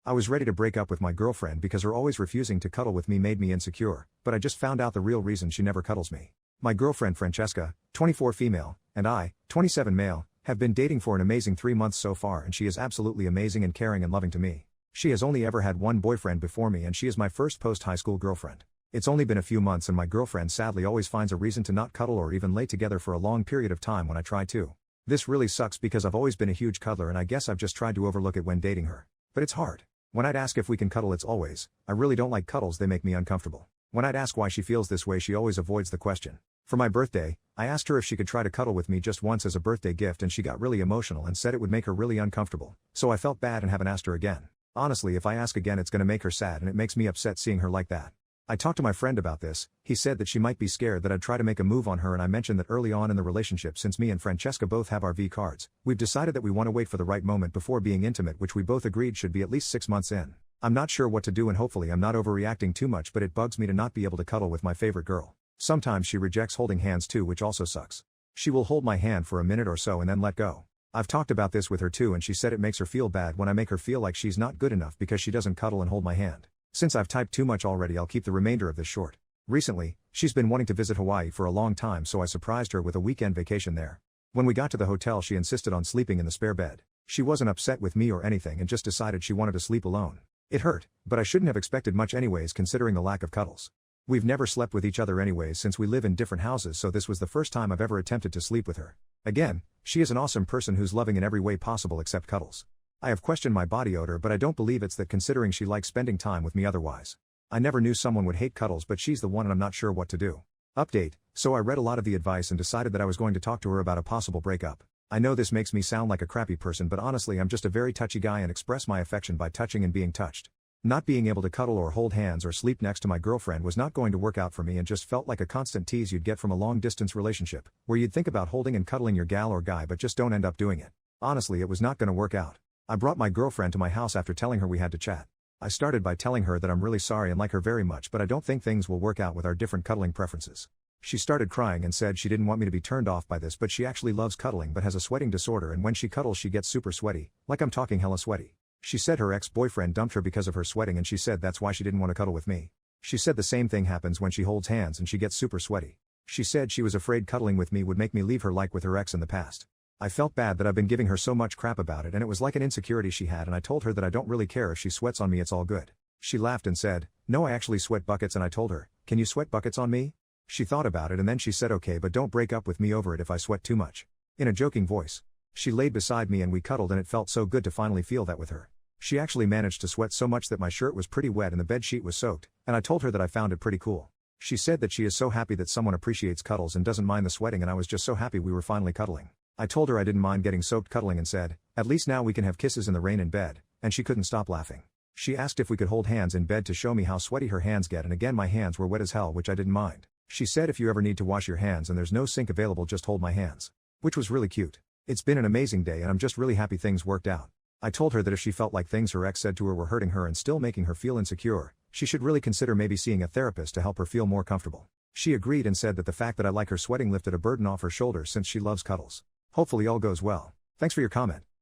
I was ready to break up with my girlfriend because her always refusing to cuddle with me made me insecure, but I just found out the real reason she never cuddles me. My girlfriend Francesca, 24 female, and I, 27 male, have been dating for an amazing 3 months so far, and she is absolutely amazing and caring and loving to me. She has only ever had one boyfriend before me, and she is my first post-high school girlfriend. It's only been a few months, and my girlfriend sadly always finds a reason to not cuddle or even lay together for a long period of time when I try to. This really sucks because I've always been a huge cuddler, and I guess I've just tried to overlook it when dating her. But it's hard. When I'd ask if we can cuddle, it's always, I really don't like cuddles, they make me uncomfortable. When I'd ask why she feels this way, she always avoids the question. For my birthday, I asked her if she could try to cuddle with me just once as a birthday gift, and she got really emotional and said it would make her really uncomfortable, so I felt bad and haven't asked her again. Honestly, if I ask again it's gonna make her sad, and it makes me upset seeing her like that. I talked to my friend about this. He said that she might be scared that I'd try to make a move on her, and I mentioned that early on in the relationship, since me and Francesca both have our V cards, we've decided that we want to wait for the right moment before being intimate, which we both agreed should be at least 6 months in. I'm not sure what to do, and hopefully I'm not overreacting too much, but it bugs me to not be able to cuddle with my favorite girl. Sometimes she rejects holding hands too, which also sucks. She will hold my hand for a minute or so and then let go. I've talked about this with her too, and she said it makes her feel bad when I make her feel like she's not good enough because she doesn't cuddle and hold my hand. Since I've typed too much already, I'll keep the remainder of this short. Recently, she's been wanting to visit Hawaii for a long time, so I surprised her with a weekend vacation there. When we got to the hotel, she insisted on sleeping in the spare bed. She wasn't upset with me or anything and just decided she wanted to sleep alone. It hurt, but I shouldn't have expected much anyways considering the lack of cuddles. We've never slept with each other anyways since we live in different houses, so this was the first time I've ever attempted to sleep with her. Again, she is an awesome person who's loving in every way possible except cuddles. I have questioned my body odor, but I don't believe it's that considering she likes spending time with me otherwise. I never knew someone would hate cuddles, but she's the one and I'm not sure what to do. Update, so I read a lot of the advice and decided that I was going to talk to her about a possible breakup. I know this makes me sound like a crappy person, but honestly I'm just a very touchy guy and express my affection by touching and being touched. Not being able to cuddle or hold hands or sleep next to my girlfriend was not going to work out for me and just felt like a constant tease you'd get from a long-distance relationship, where you'd think about holding and cuddling your gal or guy but just don't end up doing it. Honestly, it was not going to work out. I brought my girlfriend to my house after telling her we had to chat. I started by telling her that I'm really sorry and like her very much, but I don't think things will work out with our different cuddling preferences. She started crying and said she didn't want me to be turned off by this, but she actually loves cuddling but has a sweating disorder, and when she cuddles she gets super sweaty, like I'm talking hella sweaty. She said her ex-boyfriend dumped her because of her sweating, and she said that's why she didn't want to cuddle with me. She said the same thing happens when she holds hands and she gets super sweaty. She said she was afraid cuddling with me would make me leave her like with her ex in the past. I felt bad that I've been giving her so much crap about it, and it was like an insecurity she had, and I told her that I don't really care if she sweats on me, it's all good. She laughed and said, "No, I actually sweat buckets," and I told her, "Can you sweat buckets on me?" She thought about it and then she said, "Okay, but don't break up with me over it if I sweat too much." In a joking voice. She laid beside me and we cuddled, and it felt so good to finally feel that with her. She actually managed to sweat so much that my shirt was pretty wet and the bed sheet was soaked, and I told her that I found it pretty cool. She said that she is so happy that someone appreciates cuddles and doesn't mind the sweating, and I was just so happy we were finally cuddling. I told her I didn't mind getting soaked cuddling and said, "At least now we can have kisses in the rain in bed," and she couldn't stop laughing. She asked if we could hold hands in bed to show me how sweaty her hands get, and again my hands were wet as hell, which I didn't mind. She said if you ever need to wash your hands and there's no sink available, just hold my hands. Which was really cute. It's been an amazing day and I'm just really happy things worked out. I told her that if she felt like things her ex said to her were hurting her and still making her feel insecure, she should really consider maybe seeing a therapist to help her feel more comfortable. She agreed and said that the fact that I like her sweating lifted a burden off her shoulders since she loves cuddles. Hopefully all goes well. Thanks for your comment.